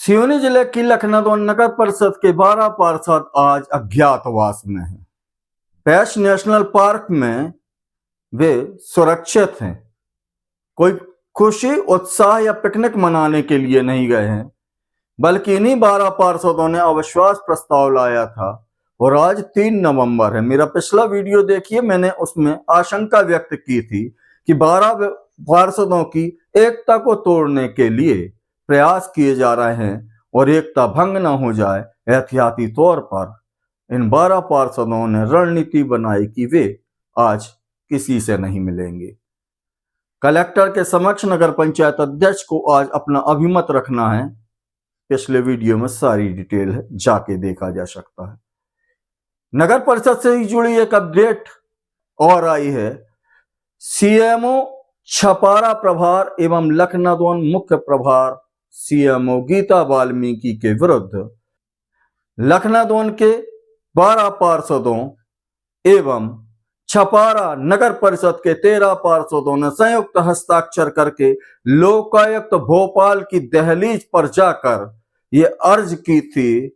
सिवनी जिले की लखनऊ नगर परिषद के 12 पार्षद आज अज्ञातवास में हैं। बैश नेशनल पार्क में वे सुरक्षित हैं। कोई खुशी उत्साह या पिकनिक मनाने के लिए नहीं गए हैं, बल्कि इन्हीं 12 पार्षदों ने अविश्वास प्रस्ताव लाया था। और आज 3 नवंबर है। मेरा पिछला वीडियो देखिए, मैंने उसमें आशंका व्यक्त की थी कि 12 पार्षदों की एकता को तोड़ने के लिए प्रयास किए जा रहे हैं और एकता भंग न हो जाए, एहतियाती तौर पर इन 12 पार्षदों ने रणनीति बनाई कि वे आज किसी से नहीं मिलेंगे। कलेक्टर के समक्ष नगर पंचायत अध्यक्ष को आज अपना अभिमत रखना है। पिछले वीडियो में सारी डिटेल है, जाके देखा जा सकता है। नगर परिषद से ही जुड़ी एक अपडेट और आई है। सीएमओ छपारा प्रभार एवं लखनऊ मुख्य प्रभार सीएमओ गीता वाल्मीकि के विरुद्ध लखनऊ के 12 पार्षदों एवं छपारा नगर परिषद के 13 पार्षदों ने संयुक्त हस्ताक्षर करके लोकायुक्त भोपाल की दहलीज पर जाकर ये अर्ज की थी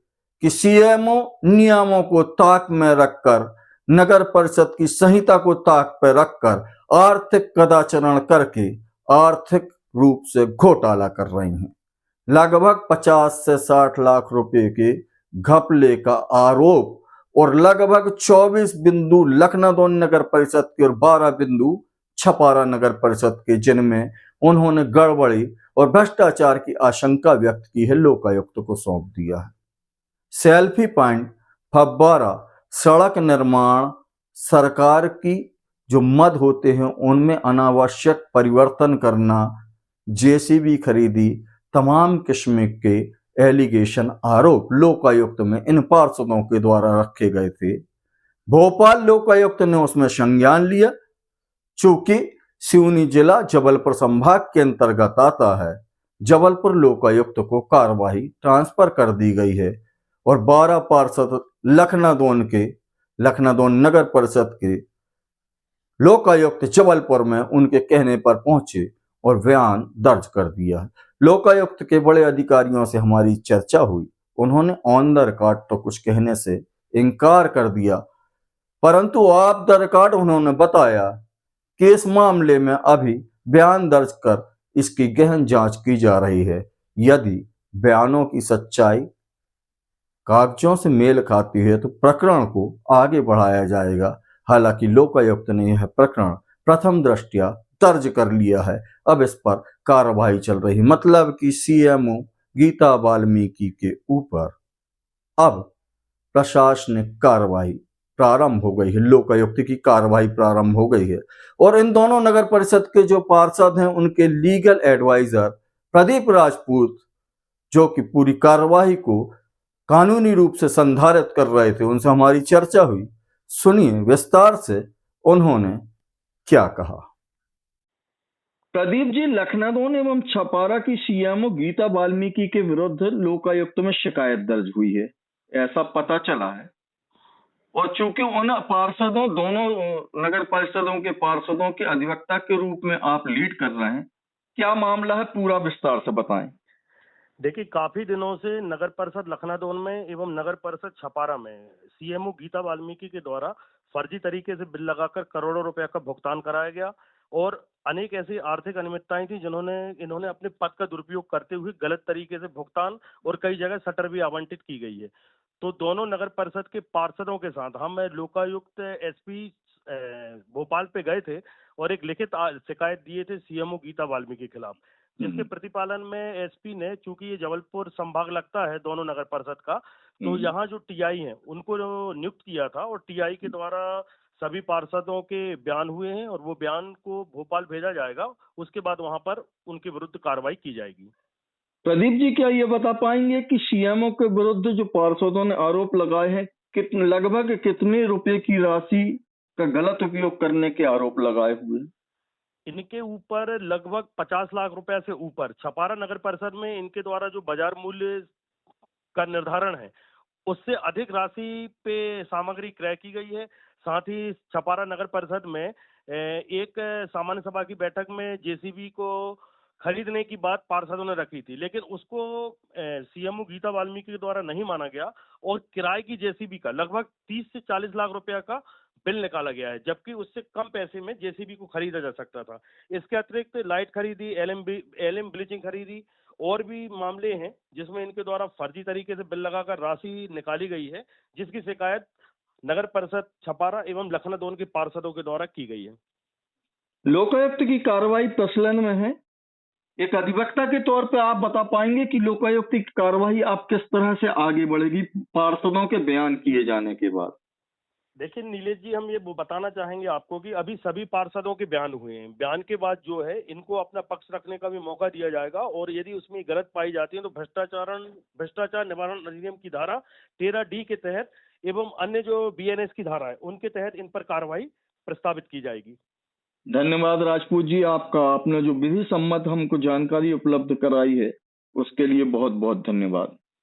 कि सीएमओ नियमों को ताक में रखकर, नगर परिषद की संहिता को ताक पर रखकर आर्थिक कदाचरण करके आर्थिक रूप से घोटाला कर रही हैं। लगभग 50 से 60 लाख रुपए के घपले का आरोप और लगभग 24 बिंदु लखनऊ नगर परिषद के और 12 बिंदु छपारा नगर परिषद के, जिनमें उन्होंने गड़बड़ी और भ्रष्टाचार की आशंका व्यक्त की है, लोकायुक्त को सौंप दिया है। सेल्फी पॉइंट, फव्वारा, सड़क निर्माण, सरकार की जो मद होते हैं उनमें अनावश्यक परिवर्तन करना, जेसीबी खरीदी, तमाम किस्म के एलिगेशन आरोप लोकायुक्त में इन पार्षदों के द्वारा रखे गए थे। भोपाल लोकायुक्त ने उसमें संज्ञान लिया। चूंकि सिवनी जिला जबलपुर संभाग के अंतर्गत आता है, जबलपुर लोकायुक्त को कार्रवाई ट्रांसफर कर दी गई है और 12 पार्षद लखनऊ नगर परिषद के लोकायुक्त जबलपुर में उनके कहने पर पहुंचे और बयान दर्ज कर दिया है। लोकायुक्त के बड़े अधिकारियों से हमारी चर्चा हुई, उन्होंने ऑन द रिकॉर्ड तो कुछ कहने से इनकार कर दिया, परंतु ऑफ द रिकॉर्ड उन्होंने बताया कि इस मामले में अभी बयान दर्ज कर इसकी गहन जांच की जा रही है। यदि बयानों की सच्चाई कागजों से मेल खाती है तो प्रकरण को आगे बढ़ाया जाएगा। हालांकि लोकायुक्त ने यह प्रकरण प्रथम दृष्टया दर्ज कर लिया है, अब इस पर कार्रवाई चल रही है। मतलब कि सीएमओ गीता वाल्मीकि के ऊपर अब प्रशासनिक कार्रवाई प्रारंभ हो गई है, लोकायुक्त की कार्रवाई प्रारंभ हो गई है। और इन दोनों नगर परिषद के जो पार्षद हैं उनके लीगल एडवाइजर प्रदीप राजपूत, जो कि पूरी कार्रवाई को कानूनी रूप से संधारित कर रहे थे, उनसे हमारी चर्चा हुई। सुनिए विस्तार से उन्होंने क्या कहा। प्रदीप जी, लखनऊ एवं छपारा की सीएमओ गीता वाल्मीकि के विरुद्ध लोकायुक्त में शिकायत दर्ज हुई है, ऐसा पता चला है। और चूंकि उन पार्षदों, दोनों नगर परिषदों के पार्षदों के अधिवक्ता के रूप में आप लीड कर रहे हैं, क्या मामला है, पूरा विस्तार से बताएं। देखिए, काफी दिनों से नगर परिषद लखनऊ में एवं नगर परिषद छपारा में सीएमओ गीता वाल्मीकि के द्वारा फर्जी तरीके से बिल लगाकर करोड़ों रुपए का भुगतान कराया गया और अनेक ऐसी आर्थिक अनियमितताएं थी जिन्होंने इन्होंने अपने पद का दुरुपयोग करते हुए गलत तरीके से भुगतान और कई जगह शटर भी आवंटित की गई है। तो दोनों नगर परिषद के पार्षदों के साथ हम लोकायुक्त एसपी भोपाल पे गए थे और एक लिखित शिकायत दिए थे सीएमओ गीता वाल्मीकि के खिलाफ, जिसके प्रतिपालन में एसपी ने, चूंकि ये जबलपुर संभाग लगता है दोनों नगर परिषद का, तो यहाँ जो टीआई हैं उनको नियुक्त किया था और टीआई के द्वारा सभी पार्षदों के बयान हुए हैं और वो बयान को भोपाल भेजा जाएगा। उसके बाद वहां पर उनके विरुद्ध कार्रवाई की जाएगी। प्रदीप जी, क्या ये बता पाएंगे कि सीएमओ के विरुद्ध जो पार्षदों ने आरोप लगाए हैं, लगभग कितने रुपए की राशि का गलत उपयोग करने के आरोप लगाए हुए? इनके ऊपर लगभग 50 लाख रुपए से ऊपर, छपारा नगर परिषद में इनके द्वारा जो बाजार मूल्य का निर्धारण है उससे अधिक राशि पे सामग्री क्रय की गई है। साथ ही छपारा नगर परिषद में एक सामान्य सभा की बैठक में जेसीबी को खरीदने की बात पार्षदों ने रखी थी, लेकिन उसको सीएमओ गीता वाल्मीकि के द्वारा नहीं माना गया और किराए की जेसीबी का लगभग 30 से 40 लाख रुपया का बिल निकाला गया है, जबकि उससे कम पैसे में जेसीबी को खरीदा जा सकता था। इसके अतिरिक्त लाइट खरीदी, एलएम ब्लीचिंग खरीदी और भी मामले हैं जिसमें इनके द्वारा फर्जी तरीके से बिल लगाकर राशि निकाली गई है, जिसकी शिकायत नगर परिषद छपारा एवं लखनादौन के पार्षदों के द्वारा की गई है। लोकायुक्त की कार्रवाई प्रचलन में है। एक अधिवक्ता के तौर पे आप बता पाएंगे कि लोकायुक्त की कार्रवाई आप किस तरह से आगे बढ़ेगी पार्षदों के बयान किए जाने के बाद? देखिए नीलेश जी, हम ये बताना चाहेंगे आपको कि अभी सभी पार्षदों के बयान हुए हैं। बयान के बाद जो है इनको अपना पक्ष रखने का भी मौका दिया जाएगा और यदि उसमें गलत पाई जाती है तो भ्रष्टाचार निवारण अधिनियम की धारा 13D के तहत एवं अन्य जो बीएनएस की धारा है उनके तहत इन पर कार्रवाई प्रस्तावित की जाएगी। धन्यवाद राजपूत जी, आपका आपने जो विधि सम्मत हमको जानकारी उपलब्ध कराई है उसके लिए बहुत बहुत धन्यवाद।